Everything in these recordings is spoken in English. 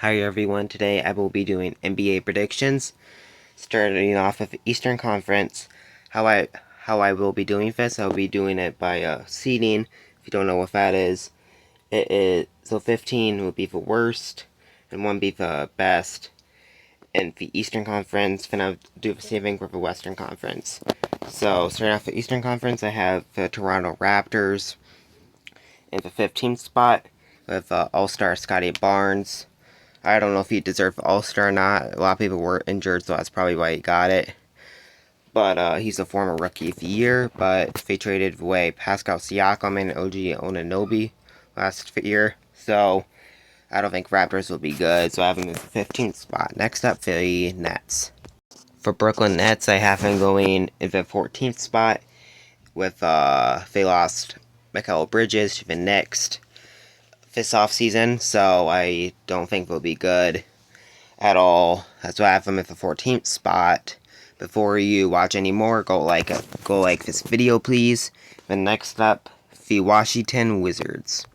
Hi everyone, today I will be doing NBA predictions, starting off with the Eastern Conference. How I will be doing this, I'll be doing it by seeding. If you don't know what that is, it is so 15 will be the worst, and 1 be the best in the Eastern Conference. Then I'll do the same thing for the Western Conference. So starting off the Eastern Conference, I have the Toronto Raptors in the 15th spot with All-Star Scotty Barnes. I don't know if he deserved All-Star or not. A lot of people were injured, so that's probably why he got it. But he's a former Rookie of the Year, but they traded away Pascal Siakam and OG Anunoby last year. So I don't think Raptors will be good, so I have him in the 15th spot. Next up, the Nets. For Brooklyn Nets, I have him going in the 14th spot with they lost Mikal Bridges to the Knicks this offseason, so I don't think they'll be good at all. That's why I have them at the 14th spot. Before you watch any more, go like this video, please. Then next up, the Washington Wizards.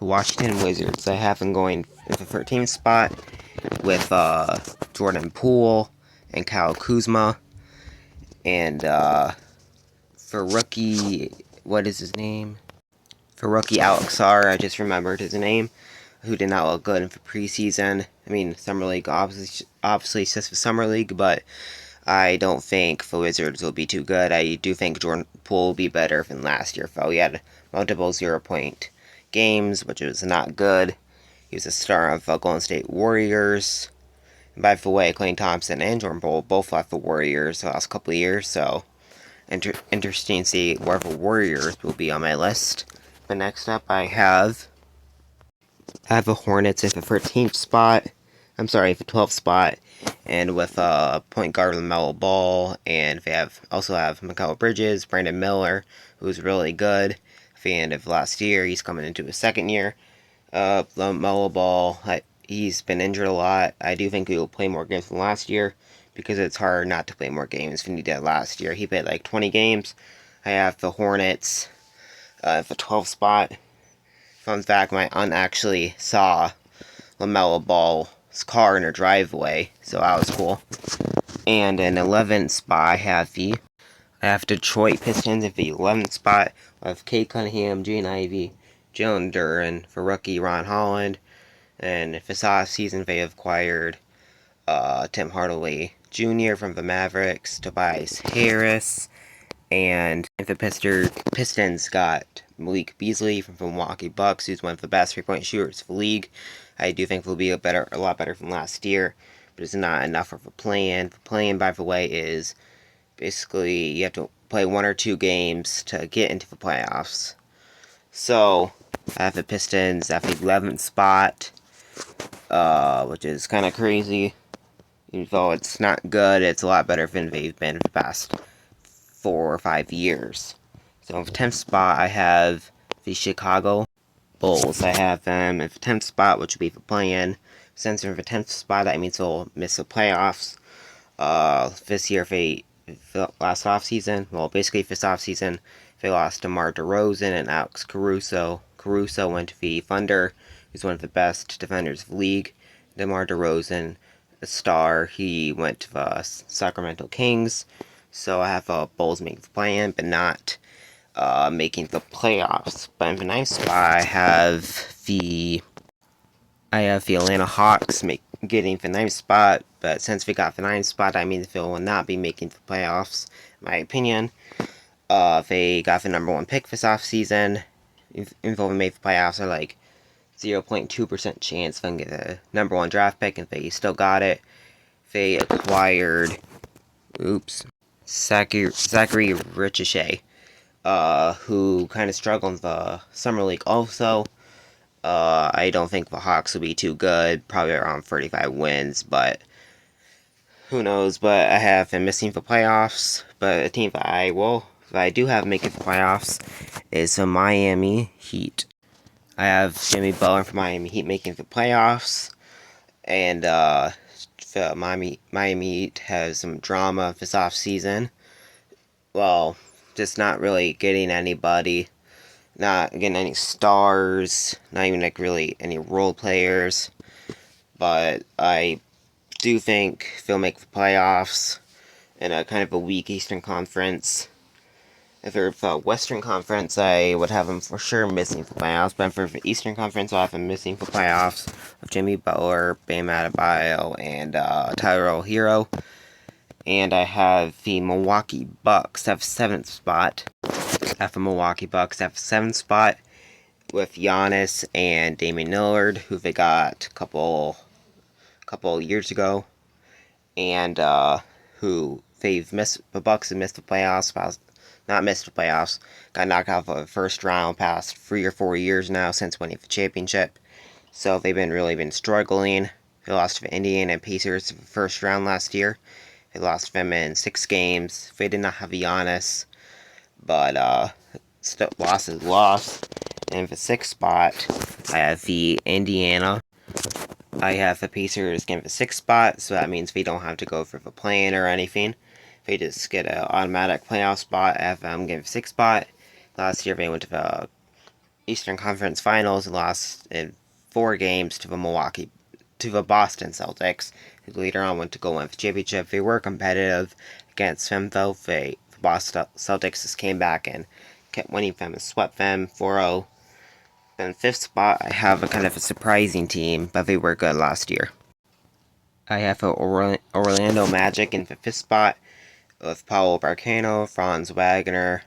The Washington Wizards, I have them going at the 13th spot with Jordan Poole and Kyle Kuzma. And for rookie, what is his name? For rookie Alex Sarr, I just remembered his name, who did not look good in the preseason. I mean, Summer League, obviously it's just the Summer League, but I don't think the Wizards will be too good. I do think Jordan Poole will be better than last year, though. He had multiple 0-point games, which was not good. He was a star of the Golden State Warriors. And by the way, Klay Thompson and Jordan Poole both left the Warriors the last couple of years, so interesting to see where the Warriors will be on my list. But next up, I have the Hornets at the 13th spot. I'm sorry, the 12th spot. And with point guard LaMelo Ball, and they also have Mikal Bridges, Brandon Miller, who's really good. At the end of last year, he's coming into his second year. LaMelo Ball, he's been injured a lot. I do think he will play more games than last year, because it's hard not to play more games than he did last year. He played like 20 games. I have the Hornets at the 12th spot. Fun fact, my aunt actually saw LaMelo Ball's car in her driveway, so that was cool. And in 11th spot, I have Detroit Pistons at the 11th spot with Kate Cunningham, Jane Ivey, Jalen Duren for rookie Ron Holland. And this offseason, they acquired Tim Hardaway Jr. from the Mavericks, Tobias Harris, and the Pistons got Malik Beasley from the Milwaukee Bucks, who's one of the best three-point shooters of the league. I do think will be a lot better from last year, but it's not enough of a plan. The plan, by the way, is basically you have to play 1 or 2 games to get into the playoffs. So I have the Pistons at the 11th spot, which is kind of crazy. Even though it's not good, it's a lot better than they've been in the past 4 or 5 years. So in the 10th spot, I have the Chicago Bulls. I have them in the 10th spot, which will be the play-in. Since they're in the 10th spot, that means they'll miss the playoffs. This year, last offseason, well, basically this offseason, they lost DeMar DeRozan and Alex Caruso. Caruso went to the Thunder. He's one of the best defenders of the league. DeMar DeRozan, a star, he went to the Sacramento Kings. So I have Bulls making the play-in, but not making the playoffs. But in the 9th spot, I have the Atlanta Hawks getting the 9th spot. But since we got the 9th spot, I mean they will not be making the playoffs, in my opinion. They got the number 1 pick this offseason. If they made the playoffs, are like 0.2% chance they can get the number 1 draft pick, and they still got it. They acquired Zachary Ricochet, who kind of struggled in the Summer League also. I don't think the Hawks will be too good, probably around 35 wins, but who knows. But I have them missing the playoffs, but a team that I do have making the playoffs is the Miami Heat. I have Jimmy Butler for Miami Heat making the playoffs, and the Miami Heat has some drama this offseason. Well, just not really getting anybody. not getting any stars, not even like really any role players. But I do think they'll make the playoffs in a kind of a weak Eastern Conference. If they're the Western Conference, I would have them for sure missing the playoffs. But for the Eastern Conference, I'll have them missing the playoffs of Jimmy Butler, Bam Adebayo, and Tyler Hero. And I have the Milwaukee Bucks have 7th spot. I have the Milwaukee Bucks have 7th spot with Giannis and Damian Lillard, who they got a couple years ago, and who they've missed. The Bucks have missed the playoffs. Not missed the playoffs. Got knocked out of the first round past 3 or 4 years now since winning the championship. So they've been struggling. They lost to the Indiana Pacers in the first round last year. They lost them in 6 games. They did not have Giannis, but still loss is loss. And the 6th spot, I have the Indiana. I have the Pacers getting the 6th spot, so that means we don't have to go for the play-in or anything. They just get an automatic playoff spot. I have them getting the 6th spot. Last year they went to the Eastern Conference Finals and lost in 4 games to the Boston Celtics, who later on went to go win the championship. They were competitive against them, though. The Boston Celtics just came back and kept winning them and swept them 4-0. Then 5th spot, I have a kind of a surprising team, but they were good last year. I have the Orlando Magic in the 5th spot with Paulo Barcano, Franz Wagner,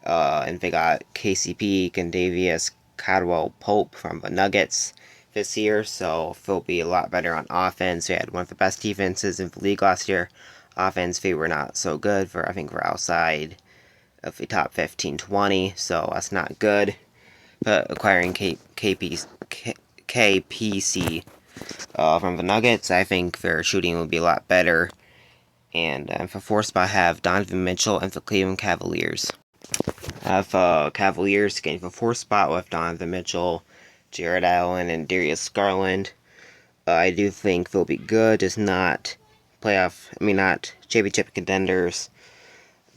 and they got KCP, Condavious, Cadwell Pope from the Nuggets this year, so they'll be a lot better on offense. They had one of the best defenses in the league last year. Offense, they were not so good. I think we're outside of the top 15-20, so that's not good. But acquiring KPC from the Nuggets, I think their shooting will be a lot better. And for 4th spot, I have Donovan Mitchell and the Cleveland Cavaliers. I have Cavaliers getting the 4th spot with Donovan Mitchell, Jared Allen, and Darius Garland. I do think they'll be good, just not not championship contenders.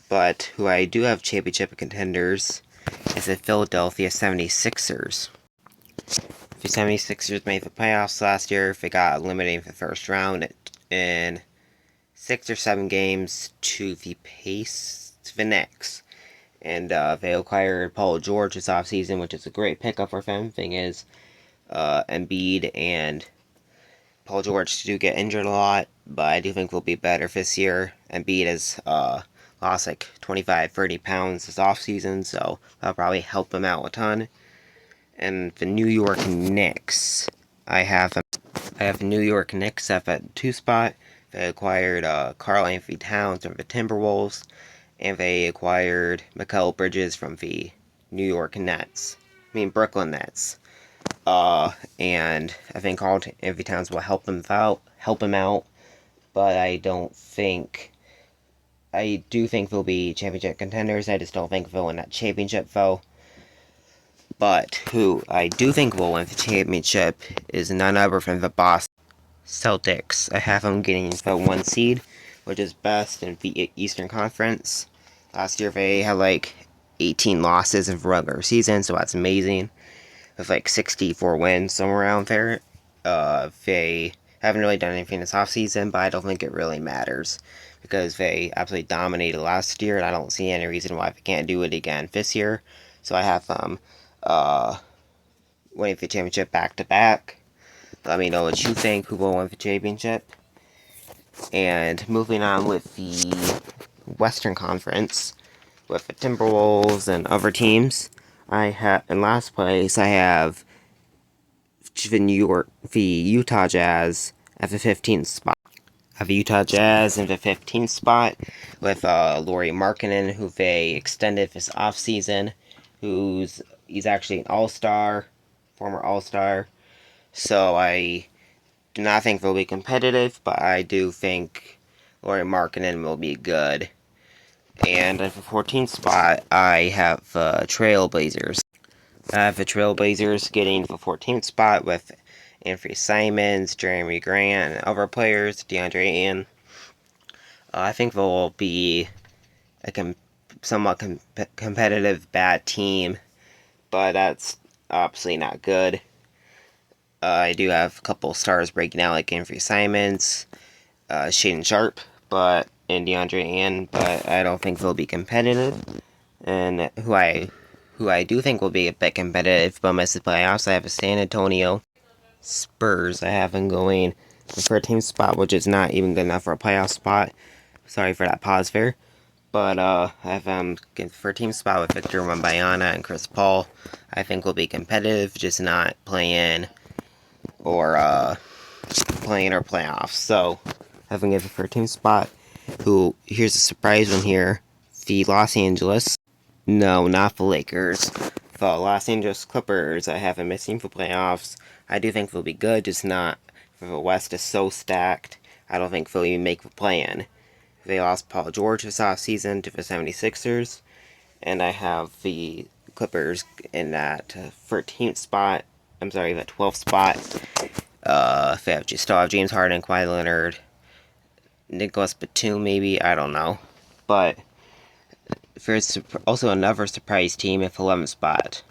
But who I do have championship contenders is the Philadelphia 76ers. The 76ers made the playoffs last year. They got eliminated in the first round in 6 or 7 games to the Knicks. And they acquired Paul George this offseason, which is a great pickup for them. Thing is, Embiid and Paul George do get injured a lot, but I do think they'll be better this year. Embiid has lost like 25, 30 pounds this offseason, so that'll probably help him out a ton. And the New York Knicks, I have the New York Knicks up at 2 spot. They acquired Karl-Anthony Towns from the Timberwolves, and they acquired Mikal Bridges from the Brooklyn Nets. And I think Karl-Anthony Towns will help him out, but I do think they'll be championship contenders. I just don't think they'll win that championship, though. But who I do think will win the championship is none other than the Boston Celtics. I have them getting the 1 seed, which is best in the Eastern Conference. Last year they had like 18 losses in the regular season, so that's amazing. With like 64 wins, somewhere around there. They haven't really done anything this offseason, but I don't think it really matters because they absolutely dominated last year, and I don't see any reason why they can't do it again this year. So I have them winning the championship back to back. Let me know what you think, who will win the championship. And moving on with the Western Conference, with the Timberwolves and other teams, in last place I have the Utah Jazz at the 15th spot. I have the Utah Jazz in the 15th spot with Lauri Markkanen, who they extended this offseason, he's actually an all-star, former all-star. So I do not think they'll be competitive, but I do think Lauri Markkanen will be good. And at the 14th spot, I have the Trailblazers. I have the Trailblazers getting the 14th spot with Anthony Simons, Jeremy Grant, and other players, DeAndre Ayton. I think they'll be a somewhat competitive bad team, but that's obviously not good. I do have a couple stars breaking out, like Anthony Simons, Shaden Sharp, and DeAndre Ann, but I don't think they'll be competitive. And who I do think will be a bit competitive but miss the playoffs, I have a San Antonio Spurs. I have them going for a team spot, which is not even good enough for a playoff spot. Sorry for that pause there. But I have them for a team spot with Victor Wembanyama and Chris Paul. I think will be competitive, just not playing or playoffs. So having it for a team spot. Here's a surprise one here. The Los Angeles. No, not the Lakers. The Los Angeles Clippers. I have them missing for playoffs. I do think they'll be good, just not. The West is so stacked. I don't think they'll even make the play-in. They lost Paul George this offseason to the 76ers. And I have the Clippers in that 13th spot. I'm sorry, that 12th spot. They still have James Harden, Kawhi Leonard, Nicholas Batum, maybe. I don't know. But there's also another surprise team at the 11th spot.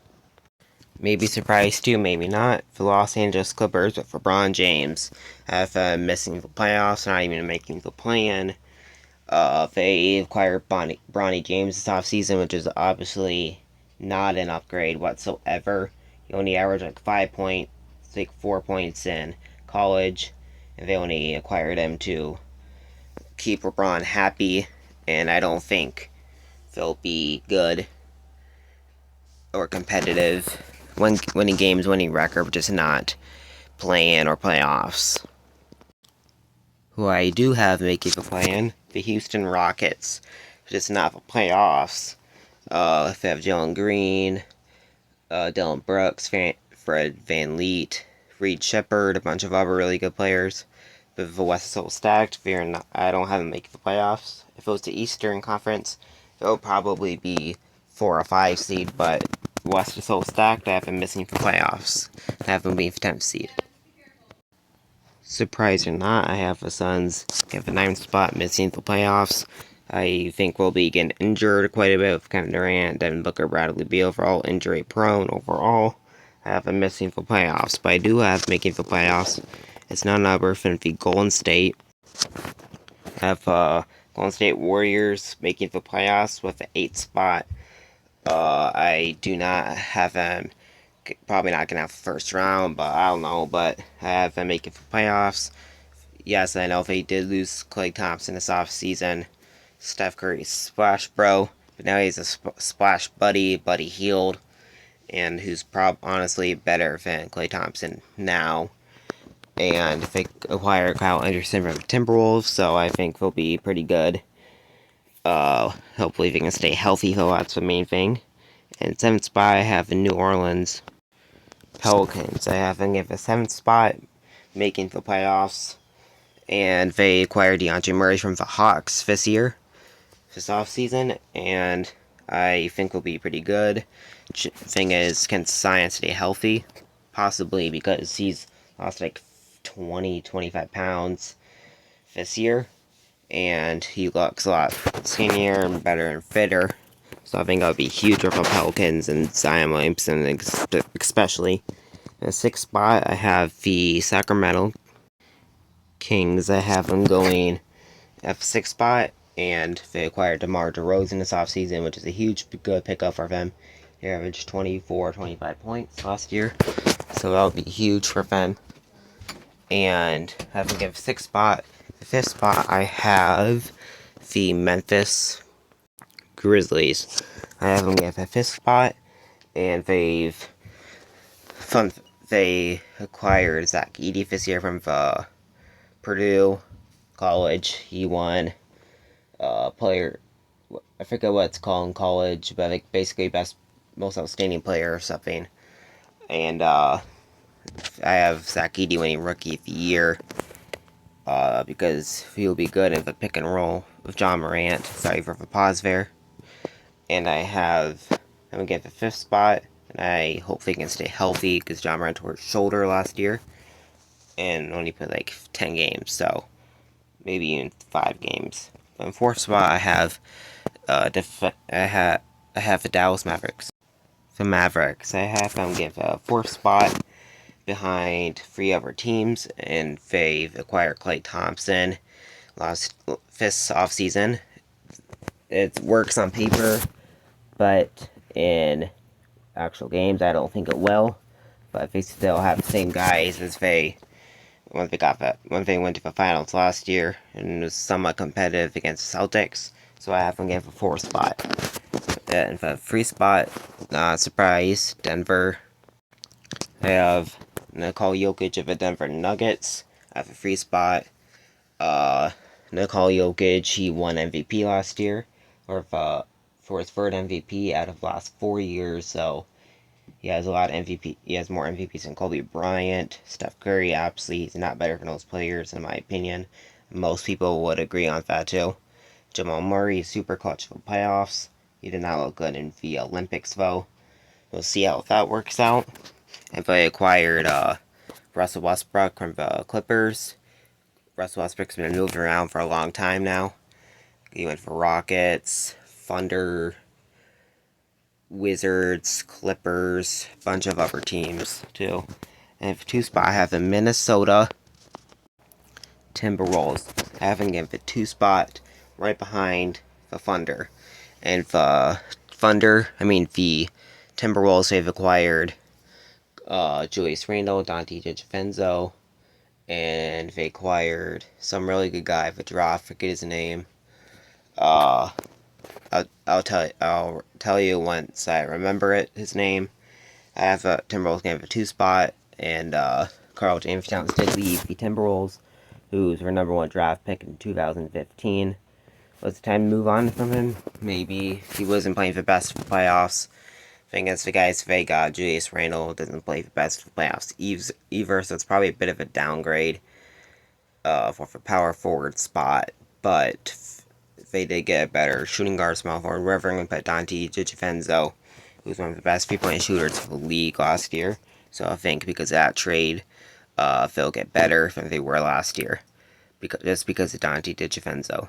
Maybe surprise too, maybe not. The Los Angeles Clippers with LeBron James have missing the playoffs, not even making the play-in. They acquired Bronny James this offseason, which is obviously not an upgrade whatsoever. He only averaged like 5 points, like 4 points in college, and they only acquired him to keep LeBron happy, and I don't think they'll be good or competitive. Winning games, winning record, just not play-in or playoffs. Who I do have making the play-in, the Houston Rockets, just not the playoffs. They have Jalen Green, Dylan Brooks, Fred VanVleet, Reed Shepherd, a bunch of other really good players. But the West is so stacked, I don't have them making the playoffs. If it was the Eastern Conference, it would probably be 4 or 5 seed, but the West is so stacked, I have them missing the playoffs. I have them being 10th seed. Surprise or not, I have the Suns at the 9th spot, missing the playoffs. I think we'll be getting injured quite a bit with Kevin Durant, Devin Booker, Bradley Beal, overall injury prone overall. I have them missing the playoffs, but I do have making the playoffs. It's none other than the Golden State. I have Golden State Warriors making the playoffs with the 8th spot. I do not have them. Probably not gonna have the first round, but I don't know. But I have them making the playoffs. Yes, I know they did lose Klay Thompson this offseason. Steph Curry's splash bro, but now he's a splash buddy Hield, and who's honestly better than Klay Thompson now. And if they acquire Kyle Anderson from the Timberwolves, so I think they'll be pretty good. Hopefully they can stay healthy, though, that's the main thing. And 7th spot, I have the New Orleans Pelicans. I have them at the 7th spot, making the playoffs. And they acquired DeAndre Murray from the Hawks this offseason, and I think will be pretty good. Thing is, can Zion stay healthy? Possibly, because he's lost like 25 pounds this year, and he looks a lot skinnier and better and fitter. So I think that would be huge for the Pelicans and Zion Williamson, especially. In the 6th spot, I have the Sacramento Kings. I have them going at the 6th spot, and they acquired DeMar DeRozan this offseason, which is a huge good pickup for them. He averaged 24, 25 points last year, so that would be huge for them. And have them get the 6th spot. The 5th spot, I have the Memphis Grizzlies. I have them get the 5th spot, and they acquired Zach Edey this year from the Purdue College. He won player, I forget what it's called in college, but like basically most outstanding player or something. And I have Zach Edey winning Rookie of the Year because he'll be good in the pick and roll with John Morant. Sorry for the pause there. And I'm gonna get the 5th spot, and I hope they can stay healthy because John Morant tore his shoulder last year and only played like 10 games, so maybe even 5 games. In 4th spot, I have the Dallas Mavericks. the Mavericks. I have them give a 4th spot behind 3 other teams, and they've acquired Klay Thompson last 5th offseason. It works on paper, but in actual games, I don't think it will. But they still have the same guys as when they went to the finals last year and was somewhat competitive against the Celtics. So I have them getting the 4th spot. And for the 3rd spot, surprise, Denver. I have Nikola Jokic of the Denver Nuggets at the 3rd spot. Nikola Jokic, he won MVP last year, or for his 3rd MVP out of the last 4 years. So he has a lot of MVP. He has more MVPs than Kobe Bryant, Steph Curry. Absolutely, he's not better than those players, in my opinion. Most people would agree on that too. Jamal Murray is super clutch for the playoffs. He did not look good in the Olympics, though. We'll see how that works out. And they acquired Russell Westbrook from the Clippers. Russell Westbrook's been moving around for a long time now. He went for Rockets, Thunder, Wizards, Clippers, bunch of other teams too. And for 2 spot, I have the Minnesota Timberwolves. I have them given the 2 spot right behind the Thunder. And the Timberwolves, they've acquired Julius Randle, Dante DiVincenzo, and they acquired some really good guy, the draft, forget his name. I'll tell you once I remember his name. I have Timberwolves game for 2 spot, and Karl-Anthony Towns did leave the Timberwolves, who's their #1 draft pick in 2015. Was it time to move on from him? Maybe. He wasn't playing for the best of the playoffs. Against the guys they got, Julius Randle doesn't play the best of the playoffs either, so it's probably a bit of a downgrade for the power forward spot. But they did get a better shooting guard, small forward, wherever I'm going to put Dante DiVincenzo, who's one of the best 3-point shooters of the league last year. So I think because of that trade, they'll get better than they were last year, because of Dante DiVincenzo.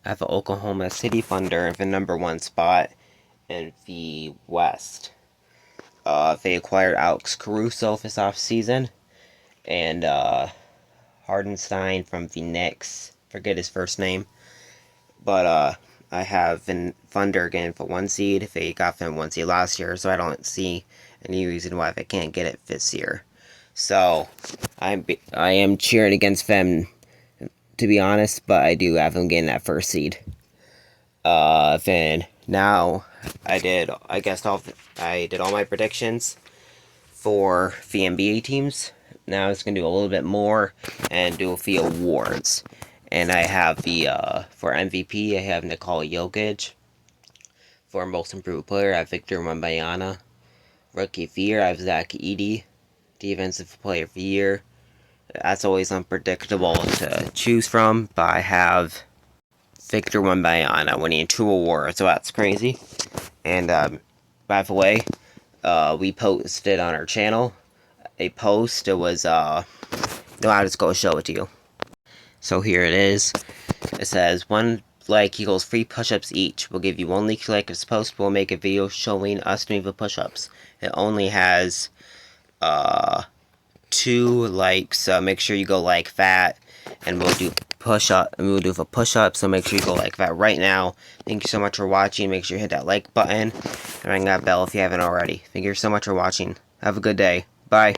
I have the Oklahoma City Thunder in the #1 spot in the West. They acquired Alex Caruso this offseason, and Hardenstein from the Knicks. Forget his first name. But I have the Thunder again for 1 seed. They got them 1 seed last year, so I don't see any reason why they can't get it this year. So I am cheering against them, to be honest, but I do have them getting that 1st seed. Then now I did all my predictions for the NBA teams. Now it's gonna do a little bit more and do the awards. And I have for MVP, I have Nikola Jokic. For most improved player, I have Victor Wembanyama. Rookie of the year, I have Zach Edey. Defensive player of the year, that's always unpredictable to choose from, but I have Victor Wembanyama winning 2 awards, so that's crazy. And by the way, we posted on our channel a post. It was no, I'll just go show it to you. So here it is. It says 1 like equals 3 push-ups each. We'll give you 1 like if this post. We'll make a video showing us doing the push-ups. It only has 2 likes, so make sure you go like that, and we'll do the push-up, so make sure you go like that right now. Thank you so much for watching. Make sure you hit that like button and ring that bell if you haven't already. Thank you so much for watching. Have a good day. Bye.